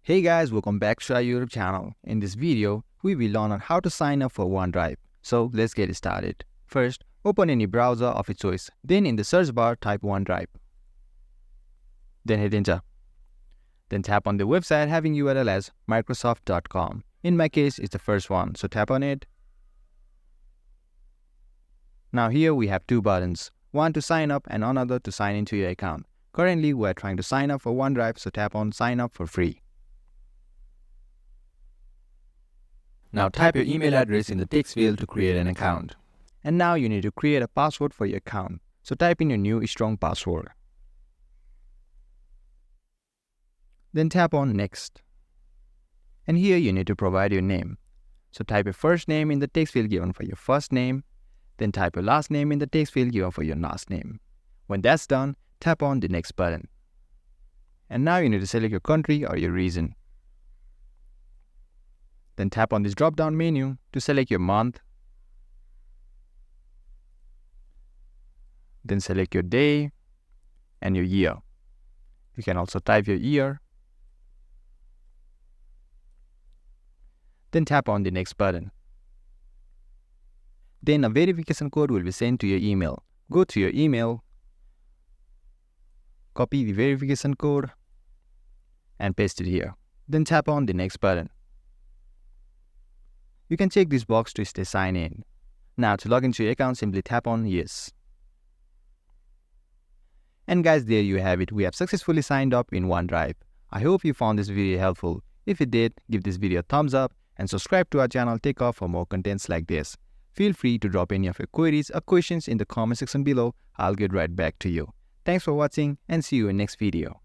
Hey guys, welcome back to our YouTube channel. In this video, we will learn on how to sign up for OneDrive. So let's get started. First, open any browser of your choice. Then in the search bar, type OneDrive. Then hit enter. Then tap on the website having URL as microsoft.com. In my case, it's the first one, so tap on it. Now here we have two buttons, one to sign up and another to sign into your account. Currently, we are trying to sign up for OneDrive, so tap on sign up for free. Now type your email address in the text field to create an account. And now you need to create a password for your account. So type in your new strong password. Then tap on next. And here you need to provide your name. So type your first name in the text field given for your first name. Then type your last name in the text field given for your last name. When that's done, tap on the next button. And now you need to select your country or your region. Then tap on this drop-down menu to select your month. Then select your day and your year. You can also type your year. Then tap on the next button. Then a verification code will be sent to your email. Go to your email, copy the verification code and paste it here. Then tap on the next button. You can check this box to stay signed in. Now to log into your account, simply tap on yes. And guys, there you have it. We have successfully signed up in OneDrive. I hope you found this video helpful. If you did, give this video a thumbs up and subscribe to our channel TechUp for more contents like this. Feel free to drop any of your queries or questions in the comment section below. I'll get right back to you. Thanks for watching and see you in next video.